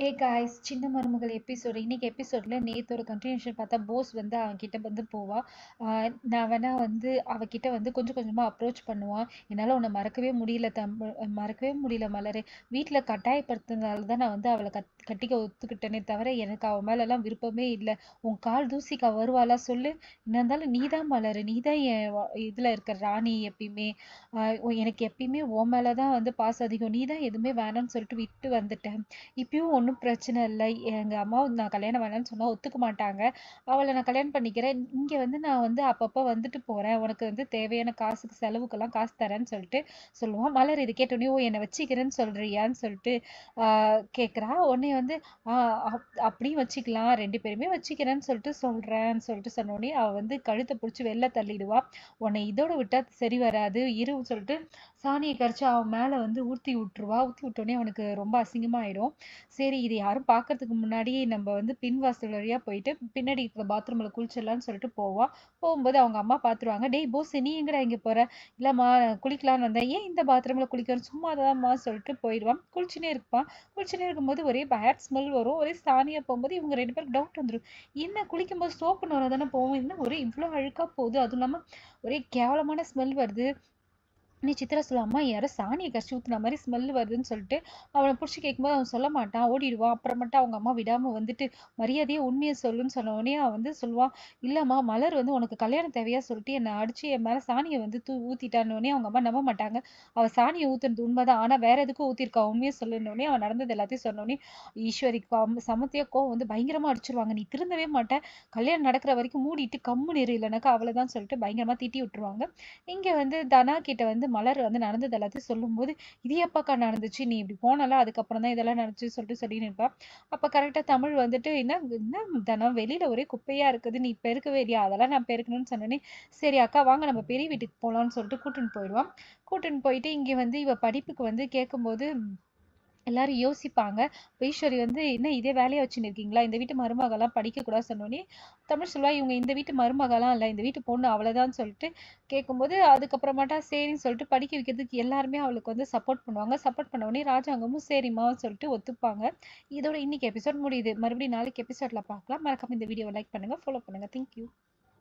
ஏ guys சின்ன மருமகள் episode இன்னைக்கு எபிசோட்ல நேத்தோட கண்டினியூஷன் பார்த்தா போஸ் வந்து அவன்கிட்ட வந்து போவா. நான் வேணா வந்து அவகிட்ட வந்து கொஞ்சம் கொஞ்சமா அப்ரோச் பண்ணுவான். என்னால் உன்னை மறக்கவே முடியல மறக்கவே முடியல மலரு. வீட்டில் கட்டாயப்படுத்துனதால தான் நான் வந்து அவளை கட்டிக்க ஒத்துக்கிட்டேனே தவிர எனக்கு அவன் மேலெல்லாம் விருப்பமே இல்லை. உன் கால் தூசிக்கு அவ வருவாளா சொல்லு. என்ன இருந்தாலும் நீ தான் மலரு, நீ தான் என் இதில் இருக்க ராணி எப்பயுமே. எனக்கு எப்பயுமே உன் மேலே தான் வந்து பாசம் அதிகம். நீ தான் எதுவுமே வேணாம்னு சொல்லிட்டு விட்டு வந்துட்டேன். இப்பயும் ஒன்றும் பிரச்சனை இல்லை. எங்கள் அம்மாவும் நான் கல்யாணம் வேணாம்னு சொன்னால் ஒத்துக்க மாட்டாங்க. அவளை நான் கல்யாணம் பண்ணிக்கிறேன். இங்கே வந்து நான் வந்து அப்பப்போ வந்துட்டு போகிறேன். உனக்கு வந்து தேவையான காசுக்கு செலவுக்கெல்லாம் காசு தரேன்னு சொல்லிட்டு சொல்லுவான். மலர் இது கேட்டோடனே ஓ என்னை வச்சுக்கிறேன்னு சொல்கிறியான்னு சொல்லிட்டு கேட்குறா. உடனே வந்து அப்படியும் வச்சுக்கலாம், ரெண்டு பேருமே வச்சுக்கிறேன்னு சொல்லிட்டு சொன்னோடனே அவள் வந்து கழுத்தை பிடிச்சி வெளில தள்ளிடுவா. உன்னை இதோட விட்டா சரி வராது இருன்னு சொல்லிட்டு சாணியை கரைச்சி அவன் மேலே வந்து ஊற்றி விட்டுருவா. ஊற்றி விட்டோடனே அவனுக்கு ரொம்ப அசிங்கமாயிடும். சரி இது யாரும் பார்க்கறதுக்கு முன்னாடி நம்ம வந்து பின்வாசல் வழியாக போயிட்டு பின்னாடி இருக்கிற பாத்ரூமில் குளிச்சிடலான்னு சொல்லிட்டு போவான். போகும்போது அவங்க அம்மா பார்த்துருவாங்க. டேய் போஸ் நீ எங்கடா இங்கே போகிற? இல்லைம்மா குளிக்கலான்னு வந்தேன். ஏன் இந்த பாத்ரூமில் குளிக்கிறேன் சும்மா தான்மா சொல்லிட்டு போயிடுவான். குளிச்சுனே இருப்பான். குளிச்சுனே இருக்கும்போது ஒரே பேட் ஸ்மெல் வரும். ஒரே சாணியாக போகும்போது இவங்க ரெண்டு பேருக்கு டவுட் வந்துடும். என்ன குளிக்கும்போது சோப்பு நோரை தானே போவோம், என்ன ஒரே இவ்வளோ அழுக்காக போகுது, அதுவும் இல்லாமல் ஒரே கேவலமான ஸ்மெல் வருது. நீ சித்ரா சொல்லுவா, அம்மா யாரோ சாணியை கரைச்சி ஊற்றுன மாதிரி ஸ்மெல் வருதுன்னு சொல்லிட்டு அவனை பிடிச்சி கேட்கும்போது அவன் சொல்ல மாட்டான், ஓடிடுவான். அப்புறமேட்டு அவங்க அம்மா விடாமல் வந்துட்டு மரியாதையே உண்மையை சொல்லுன்னு சொன்னோடனே அவன் வந்து சொல்லுவான், இல்லைம்மா மலர் வந்து உனக்கு கல்யாணம் தேவையா சொல்லிட்டு என்னை அடிச்சு என் மேலே சாணியை வந்து ஊற்றிட்டானோடனே அவங்க அம்மா நம்ப மாட்டாங்க. அவள் சாணியை ஊற்றுனது உண்மைதான், ஆனால் வேற எதுக்கும் ஊற்றிருக்கா, உண்மையை சொல்லுனோடனே அவன் நடந்தது எல்லாத்தையும் சொன்னோடனே ஈஸ்வரிக்கு சமத்தியா கோவம் வந்து பயங்கரமாக அடிச்சிருவாங்க. நீ திருந்தவே மாட்டேன், கல்யாணம் நடக்கிற வரைக்கும் மூடிட்டு கம்முன்னு இரு, இல்லைனாக்கா அவ்வளோதான் சொல்லிட்டு பயங்கரமாக திட்டி விட்டுருவாங்க. இங்க வந்து தனா கிட்ட வந்து மலர் வந்து நடந்தது எல்லாத்தையும் சொல்லும்போது, இது எப்பக்கா நடந்துச்சு, நீ இப்படி போனல அதுக்கப்புறம் தான் இதெல்லாம் நடந்துச்சு சொல்லிட்டு சொல்லின்னு இருப்பா. அப்ப கரெக்டா தமிழ் வந்துட்டு, என்ன என்ன தனா வெளியில ஒரே குப்பையா இருக்குது, நீ பெருக்கவே இல்லையா? அதெல்லாம் நான் பெருக்கணும்னு சொன்னோன்னே, சரி அக்கா வாங்க நம்ம பெரிய வீட்டுக்கு போலாம்னு சொல்லிட்டு கூட்டின்னு போயிடுவான். கூட்டின்னு போயிட்டு இங்க வந்து இவ படிப்புக்கு வந்து கேட்கும்போது எல்லாரும் யோசிப்பாங்க. ஈஸ்வரி வந்து என்ன இதே வேலையா வச்சுன்னு இருக்கீங்களா, இந்த வீட்டு மருமகளாம் படிக்கக்கூடாது சொன்னோடனே தமிழ் சொல்லுவா, இவங்க இந்த வீட்டு மருமகளாம் இல்லை, இந்த வீட்டு பொண்ணு அவ்வளோதான் சொல்லிட்டு கேட்கும்போது அதுக்கப்புறமாட்டா சரின்னு சொல்லிட்டு படிக்க வைக்கிறதுக்கு எல்லாருமே அவளுக்கு வந்து சப்போர்ட் பண்ணுவாங்க. சப்போர்ட் பண்ண உடனே ராஜாங்கமும் சரிம்மா சொல்லிட்டு ஒத்துப்பாங்க. இதோட இன்னைக்கு எபிசோட் முடியுது. மறுபடியும் நாளைக்கு எபிசோட்ல பார்க்கலாம். மறக்காம இந்த வீடியோவை லைக் பண்ணுங்க, ஃபாலோ பண்ணுங்க. தேங்க்யூ.